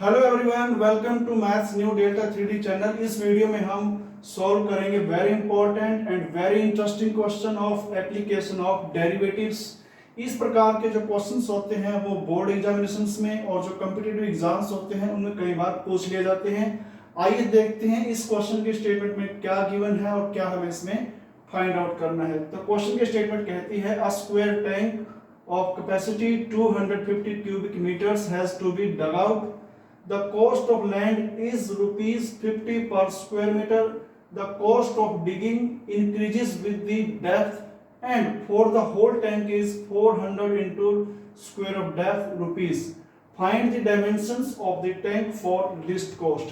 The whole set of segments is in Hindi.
Hello everyone, welcome to maths new delta 3D channel. इस वीडियो में हम सॉल्व करेंगे very important and very interesting question of application of derivatives. इस प्रकार के जो क्वेश्चंस होते हैं वो बोर्ड एग्जामिनेशंस में और जो कॉम्पिटिटिव एग्जाम्स होते हैं उनमें कई बार पूछ लिए जाते हैं। आइए देखते हैं इस क्वेश्चन के स्टेटमेंट में क्या गिवन है और क्या हमें इसमें फाइंड आउट करना है। तो क्वेश्चन की स्टेटमेंट कहती है अ square tank of capacity 250 cubic meters has to be dug out. The cost of land is rupees 50 per square meter. The cost of digging increases with the depth, and for the whole tank is 400 into square of depth rupees. Find the dimensions of the tank for least cost.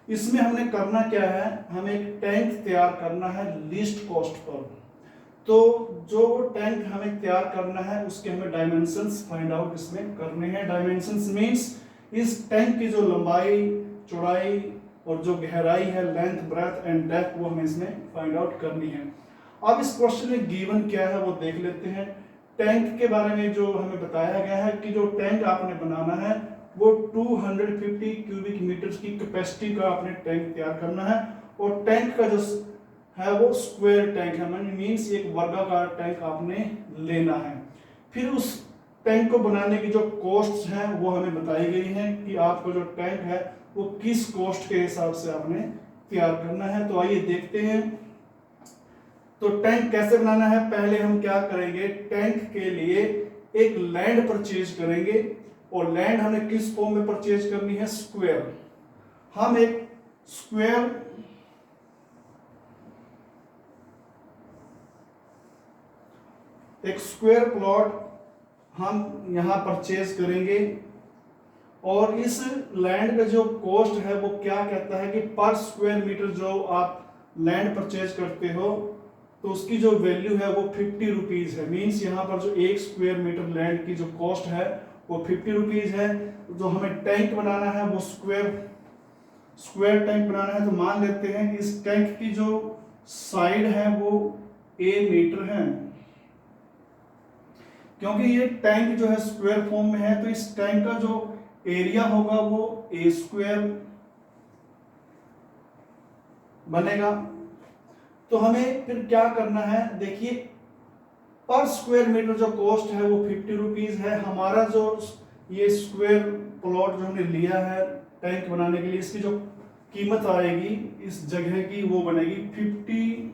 इसमें हमने करना क्या है, हमें एक टैंक तैयार करना है लीस्ट कॉस्ट पर। तो जो टैंक हमें तैयार करना है उसके हमें डायमेंशंस फाइंड आउट इसमें करने हैं। डायमेंशंस मींस इस टैंक की जो लंबाई, चौड़ाई और जो गहराई है, लेंथ, ब्रेथ एंड डेप्थ, वो हमें इसमें फाइंड आउट करनी है। अब इस क्वेश्चन में गिवन क्या है वो देख लेते हैं। टैंक के बारे में जो हमें बताया गया है कि जो टैंक आपने बनाना है वो 250 क्यूबिक मीटर की कैपेसिटी का आपने टैंक तैयार करना है, और टैंक का जो है वो स्क्वायर टैंक है, मींस एक वर्गाकार टैंक आपने लेना है। फिर उस टैंक को बनाने की जो कॉस्ट्स हैं वो हमें बताई गई हैं कि आपको जो टैंक है वो किस कॉस्ट के हिसाब से आपने तैयार करना है। तो आइए देखते हैं तो टैंक कैसे बनाना है। पहले हम क्या करेंगे, टैंक के लिए एक लैंड परचेज करेंगे, और लैंड हमें किस फॉर्म में परचेज करनी है, स्क्वायर। हम एक स्क्वायर प्लॉट हम यहां परचेज करेंगे, और इस लैंड का जो कॉस्ट है वो क्या कहता है कि पर स्क्वायर मीटर जो आप लैंड परचेज करते हो तो उसकी जो वैल्यू है वो 50 रुपीज है। मींस यहाँ पर जो एक स्क्वायर मीटर लैंड की जो कॉस्ट है वो 50 रुपीज है। जो हमें टैंक बनाना है वो स्क्वायर टैंक बनाना है। तो मान लेते हैं इस टैंक की जो साइड है वो a मीटर है, क्योंकि ये टैंक जो है स्क्वायर फॉर्म में है तो इस टैंक का जो एरिया होगा वो ए स्क्वायर बनेगा। तो हमें फिर क्या करना है, देखिए पर स्क्वायर मीटर जो कॉस्ट है वो 50 रुपीज है। हमारा जो ये स्क्वायर प्लॉट जो हमने लिया है टैंक बनाने के लिए, इसकी जो कीमत आएगी इस जगह की वो बनेगी 50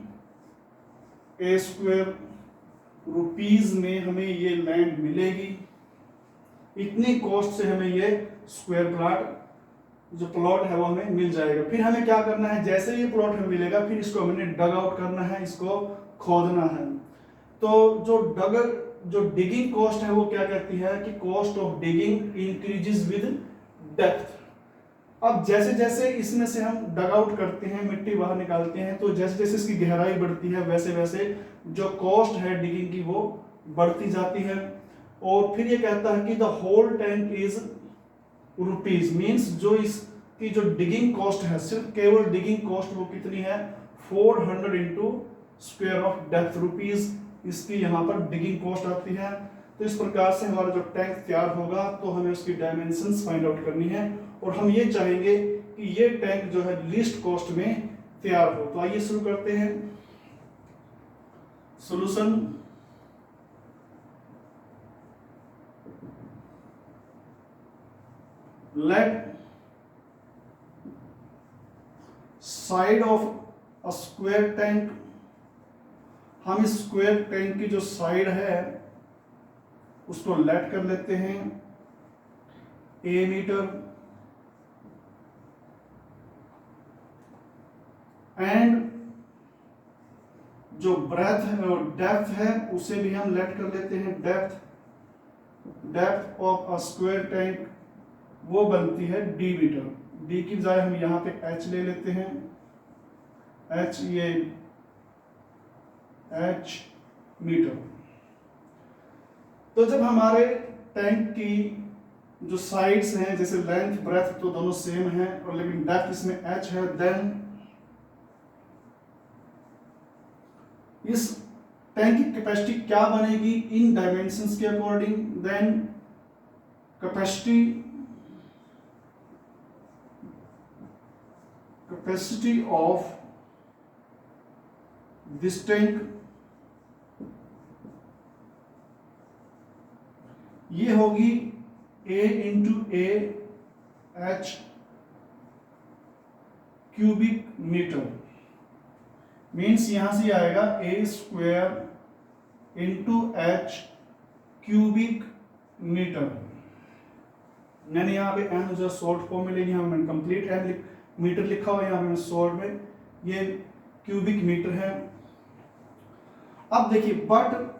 ए स्क्वायर रुपीज में हमें ये लैंड मिलेगी। इतनी कॉस्ट से हमें ये स्क्वायर प्लॉट है वो हमें मिल जाएगा। फिर हमें क्या करना है, जैसे ये प्लॉट हमें मिलेगा फिर इसको हमें डग आउट करना है, इसको खोदना है। तो जो डिगिंग कॉस्ट है वो क्या कहती है कि cost of digging increases with depth. अब जैसे जैसे इसमें से हम डग आउट करते हैं, मिट्टी बाहर निकालते हैं, तो जैसे जैसे इसकी गहराई बढ़ती है वैसे वैसे जो कॉस्ट है डिगिंग की वो बढ़ती जाती है। और फिर ये कहता है कि the whole tank is rupees, means जो इसकी जो डिगिंग कॉस्ट है, सिर्फ केवल डिगिंग कॉस्ट वो कितनी है, 400 into square of depth rupees इसकी यहाँ पर डिगिंग कॉस्ट आती है। तो इस प्रकार से हमारा जो टैंक तैयार होगा तो हमें उसकी डायमेंशंस फाइंड आउट करनी है, और हम ये चाहेंगे कि ये टैंक जो है लीस्ट कॉस्ट में तैयार हो। तो आइए शुरू करते हैं solution. Let side of a square tank, हम इस स्क्वायर टैंक की जो साइड है उसको लेट कर लेते हैं a मीटर, एंड जो ब्रेथ है और डेप्थ है उसे भी हम लेट कर लेते हैं depth of a square tank वो बनती है d मीटर। d की बजाय हम यहाँ पे h ले लेते हैं, h ये h मीटर। तो जब हमारे टैंक की जो साइड्स हैं, जैसे लेंथ ब्रेथ तो दोनों सेम हैं, और लेकिन डेप्थ इसमें h है, देन इस टैंक की कैपेसिटी क्या बनेगी इन डायमेंशंस के according. Then capacity capacity of this tank, ये होगी A into A H cubic metre, means यहां से आएगा A square into H cubic metre. मैंने यहाँ पे एन जो शॉर्ट फॉर्म में लेनी है, मैंने कंप्लीट एन मीटर लिखा हुआ है यहाँ पे शॉर्ट में, ये क्यूबिक मीटर है। अब देखिए, बट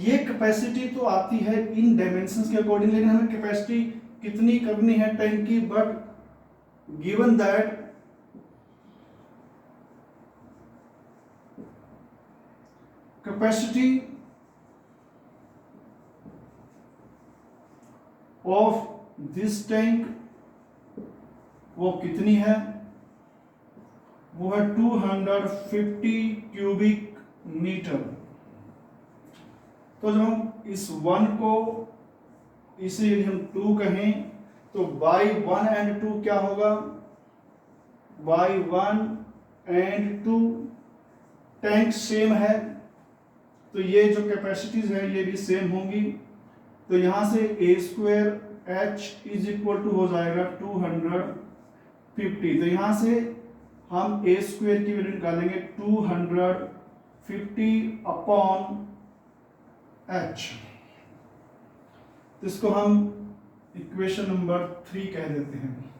ये कैपेसिटी तो आती है इन डायमेंशंस के अकॉर्डिंग, लेकिन हमें कैपेसिटी कितनी करनी है टैंक की, but given that capacity of this tank वो कितनी है, वो है 250 क्यूबिक मीटर। तो जब हम इस 1 को, इसे यदि हम 2 कहें तो बाई 1 एंड 2 क्या होगा, बाई 1 एंड 2, टैंक सेम है तो ये जो कैपेसिटीज है ये भी सेम होंगी। तो यहां से A square H is equal to हो जाएगा 250। तो यहां से हम ए स्क्वायर की वैल्यू निकालेंगे 250 अपॉन एच, तो इसको हम इक्वेशन नंबर 3 कह देते हैं।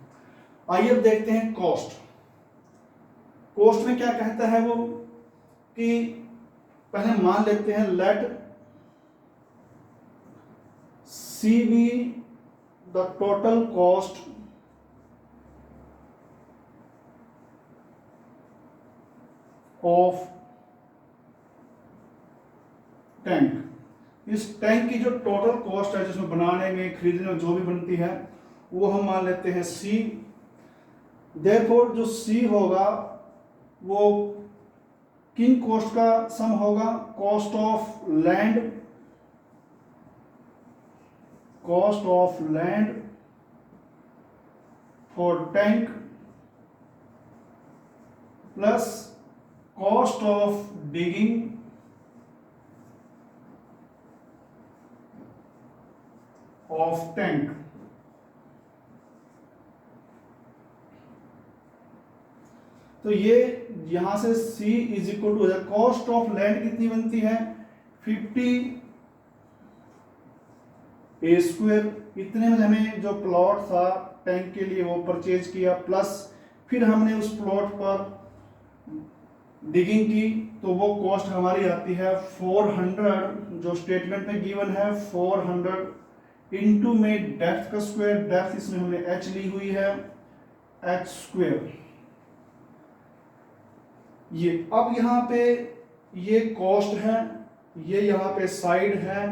आइए अब देखते हैं कॉस्ट। कॉस्ट में क्या कहता है वो, कि पहले मान लेते हैं let C be the total cost of tank. इस टैंक की जो टोटल कॉस्ट है, जिसमें बनाने में, खरीदने में जो भी बनती है, वो हम मान लेते हैं सी। देयरफॉर जो सी होगा वो किन कॉस्ट का सम होगा, cost of land, cost of land for tank plus cost of digging of tank. तो ये यहां से C इज इक्वल टू हो जाए, कॉस्ट ऑफ लैंड कितनी बनती है 50 ए स्क्वायर, इतने में हमें जो प्लॉट था टैंक के लिए वो परचेज किया, प्लस फिर हमने उस प्लॉट पर डिगिंग की, तो वो कॉस्ट हमारी आती है 400, जो स्टेटमेंट में गिवन है 400 इंटू में डेप्थ का स्क्वायर, डेप्थ इसमें हमने h ली हुई है h स्क्वायर। ये अब यहाँ पे ये कॉस्ट है, ये यहाँ पे साइड है,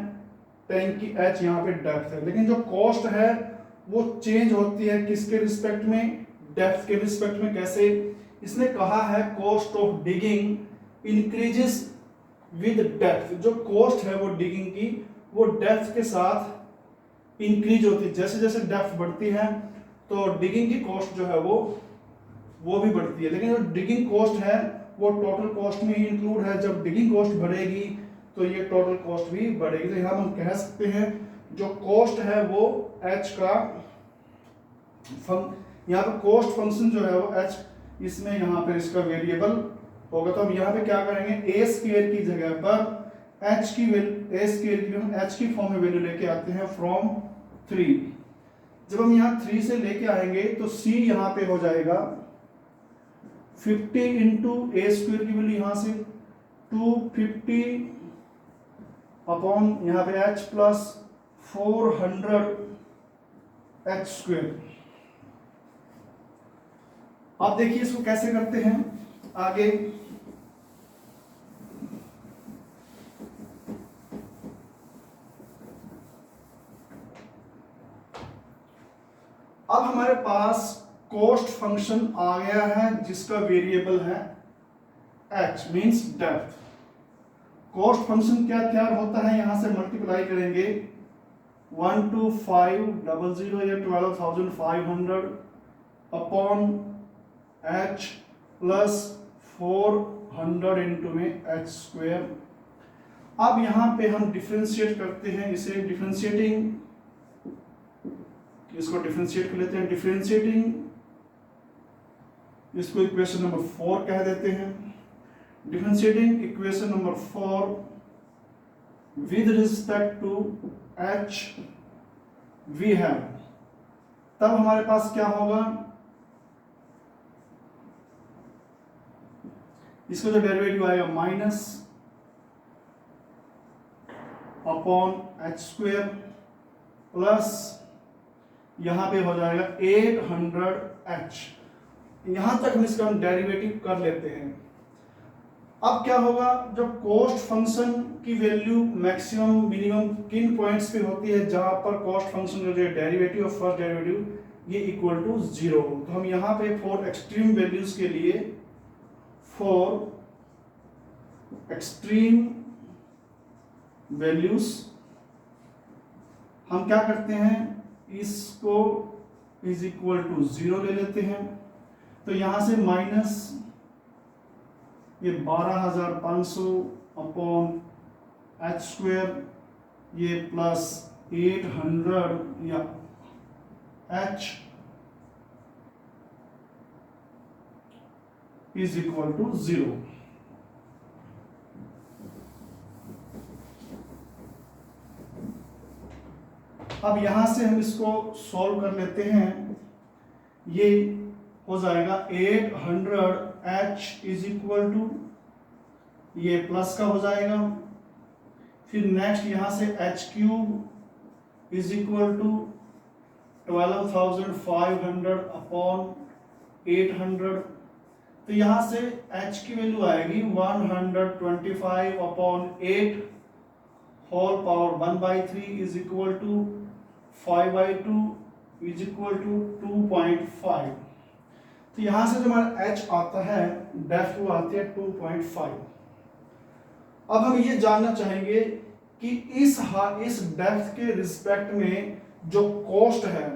टैंक की h यहाँ पे डेप्थ है, लेकिन जो कॉस्ट है वो चेंज होती है किसके रिस्पेक्ट में, डेप्थ के रिस्पेक्ट में। कैसे, इसने कहा है cost of digging increases with depth. जो कॉस्ट है वो डिगिंग की, वो डेप्थ के साथ इंक्रीज होती है, जैसे जैसे डेप्थ बढ़ती है तो डिगिंग की कॉस्ट जो है वो भी बढ़ती है। लेकिन जो डिगिंग कॉस्ट है वो टोटल कॉस्ट में ही इंक्लूड है, जब डिगिंग कॉस्ट बढ़ेगी तो ये टोटल कॉस्ट भी बढ़ेगी। तो यहाँ हम कह सकते हैं जो कॉस्ट है वो h का यहाँ पे कॉस्ट फंक्शन जो है वो h, इसमें यहाँ पे इसका वेरिएबल होगा। तो हम यहाँ पे क्या करेंगे, ए स्क्वायर की जगह पर h की वैल्यू, ए स्क्वायर की हम h की फॉर्म में वैल्यू लेके आते हैं फ्रॉम 3। जब हम यहाँ 3 से लेके आएंगे तो c यहाँ पे हो जाएगा 50 इंटू ए स्क्वायर की वैल्यू यहाँ से 250 अपॉन यहाँ पे h प्लस 400 h स्क्वायर। आप देखिए इसको कैसे करते हैं आगे। अब हमारे पास कॉस्ट फंक्शन आ गया है जिसका वेरिएबल है h means depth. Cost function क्या तैयार होता है, यहां से मल्टीप्लाई करेंगे 12500 या 12,500 अपॉन h प्लस 400 इंटू में h स्क्वायर। अब यहाँ पे हम डिफरेंशिएट करते हैं, इसे डिफरेंशिएटिंग, इसको डिफरेंशिएट कर लेते हैं। डिफरेंशिएटिंग इसको इक्वेशन नंबर 4 कह देते हैं। Differentiating equation number 4 with respect to h we have, तब हमारे पास क्या होगा, इसका जो डेरिवेटिव आएगा minus upon h square plus यहां पे हो जाएगा 800h। यहां तक हम इसका डेरिवेटिव कर लेते हैं। अब क्या होगा, जब कॉस्ट फंक्शन की वैल्यू मैक्सिमम मिनिमम किन पॉइंट्स पे होती है, जहां पर कॉस्ट फंक्शन का जो डेरिवेटिव और फर्स्ट डेरिवेटिव ये इक्वल टू 0 हो। तो हम यहां पे फॉर एक्सट्रीम वैल्यूज के लिए, फॉर एक्सट्रीम वैल्यूज हम क्या करते हैं, इसको इज इक्वल टू 0 ले लेते हैं। तो यहां से माइनस ये 12,500 अपॉन h स्क्वायर, ये प्लस 800 या h इज इक्वल टू 0। अब यहां से हम इसको सॉल्व कर लेते हैं। ये हो जाएगा 800h इज इक्वल टू, ये प्लस का हो जाएगा, फिर नेक्स्ट यहां से h cube is equal to 12,500 upon 800। तो यहां से h की वैल्यू आएगी 125 upon 8 whole power 1/3 is equal to 5/2 is equal to 2.5। तो यहां से जो हमारा h आता है, डेप्थ वो आती है 2.5। अब हम ये जानना चाहेंगे कि इस डेप्थ के रिस्पेक्ट में जो कॉस्ट है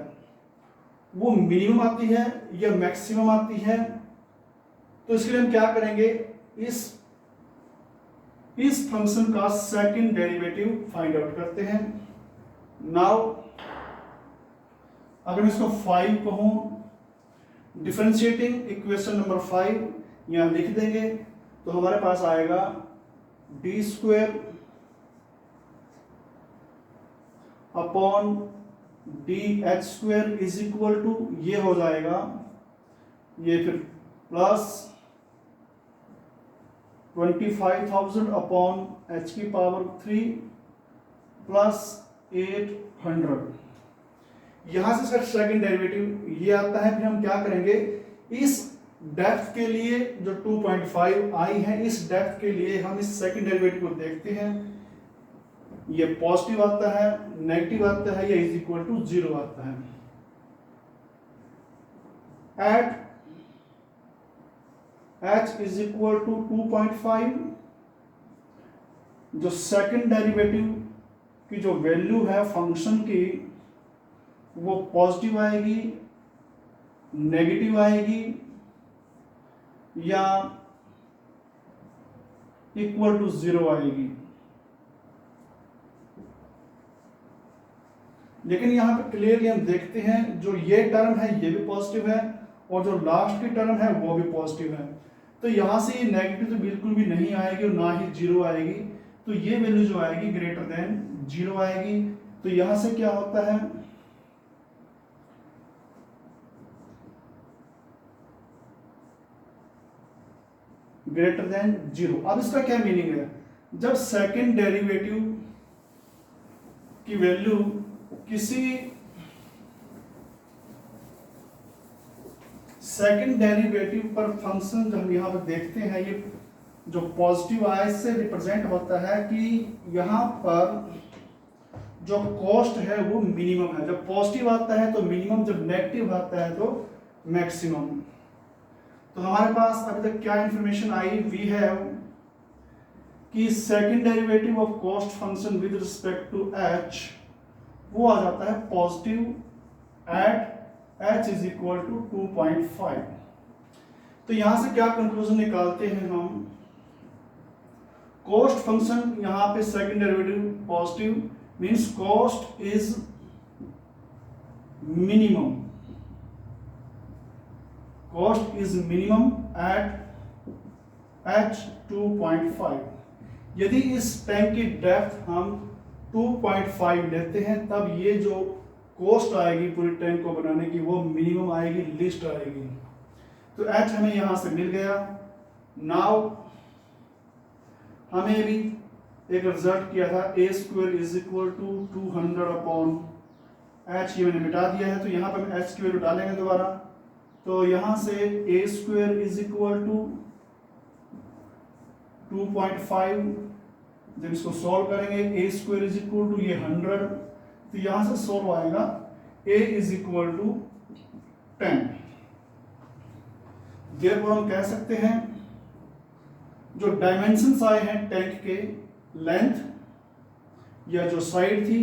वो मिनिमम आती है या मैक्सिमम आती है। तो इसके लिए हम क्या करेंगे, इस फंक्शन का सेकंड डेरिवेटिव फाइंड आउट करते हैं। नाउ अगर मैं इसको 5 कहूं, डिफरेंशिएटिंग इक्वेशन नंबर 5 यहां लिख देंगे, तो हमारे पास आएगा D square upon D H square is equal to, ये हो जाएगा, ये फिर प्लस 25,000 अपॉन h की पावर 3 प्लस 800। यहां से सर सेकंड डेरिवेटिव ये आता है। फिर हम क्या करेंगे, इस डेप्थ के लिए जो 2.5 आई है, इस डेप्थ के लिए हम इस सेकंड डेरिवेटिव को देखते हैं, ये पॉजिटिव आता है, नेगेटिव आता है, या इज इक्वल टू 0 आता है। At h is equal to 2.5, जो सेकंड डेरिवेटिव की जो वैल्यू है फंक्शन की वो पॉजिटिव आएगी, नेगेटिव आएगी, या इक्वल टू 0 आएगी। लेकिन यहां पे क्लियरली हम देखते हैं, जो ये टर्म है ये भी पॉजिटिव है और जो लास्ट की टर्म है वो भी पॉजिटिव है। तो यहां से ये नेगेटिव तो बिल्कुल भी नहीं आएगी और ना ही 0 आएगी। तो ये वैल्यू जो आएगी ग्रेटर देन 0 आएगी। तो यहां से क्या होता है, ग्रेटर देन 0। अब इसका क्या मीनिंग है, जब सेकंड डेरिवेटिव की वैल्यू किसी सेकंड डेरिवेटिव पर फंक्शन जो हम यहाँ पर देखते हैं, ये जो पॉजिटिव आया इससे रिप्रेजेंट होता है कि यहाँ पर जो कॉस्ट है वो मिनिमम है। जब पॉजिटिव आता है तो मिनिमम, जब नेगेटिव आता है तो मैक्सिमम। तो हमारे पास अभी तक क्या इंफॉर्मेशन आई, वी हैव कि second derivative of cost function with respect to h वो आ जाता है positive at h is equal to 2.5। तो यहां से क्या कंक्लूजन निकालते हैं हम, कॉस्ट फंक्शन यहां पे second derivative positive means cost is minimum, cost is minimum at h 2.5। यदि इस टैंक की डेप्थ हम 2.5 लेते हैं तब ये जो कॉस्ट आएगी पूरी टैंक को बनाने की वो मिनिमम आएगी, लिस्ट आएगी। तो h हमें यहां से मिल गया। नाउ हमें भी एक रिजल्ट किया था a square is equal to 200 upon h, ये मैंने मिटा दिया है। तो यहाँ पर हम h की वैल्यू डालेंगे दोबारा, तो यहाँ से a square is equal to 2.5, जब इसको सॉल्व करेंगे a square is equal to ये 100, तो यहाँ से सॉल्व आएगा a is equal to 10। Therefore हम कह सकते हैं जो डायमेंशंस आए हैं टैंक के लेंथ या जो साइड थी,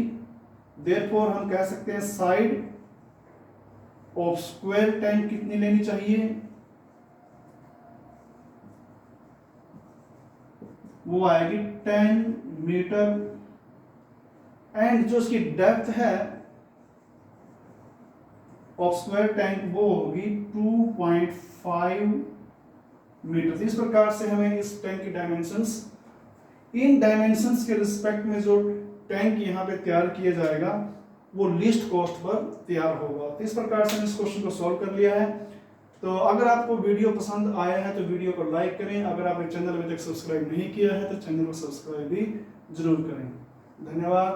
देयरफॉर हम कह सकते हैं साइड ऑफ स्क्वायर टैंक कितनी लेनी चाहिए, वो आएगी 10 मीटर। एंड जो इसकी डेप्थ है ऑफ स्क्वायर टैंक वो होगी 2.5 मीटर। तो इस प्रकार से हमें इस टैंक की डायमेंशंस, इन डायमेंशंस के रिस्पेक्ट में जो टैंक यहाँ पे तैयार किया जाएगा वो लिस्ट कॉस्ट पर तैयार होगा। तो इस प्रकार से हमने इस क्वेश्चन को सॉल्व कर लिया है। तो अगर आपको वीडियो पसंद आया है तो वीडियो को लाइक करें, अगर आपने चैनल अभी तक सब्सक्राइब नहीं किया है तो चैनल को सब्सक्राइब भी जरूर करें। धन्यवाद।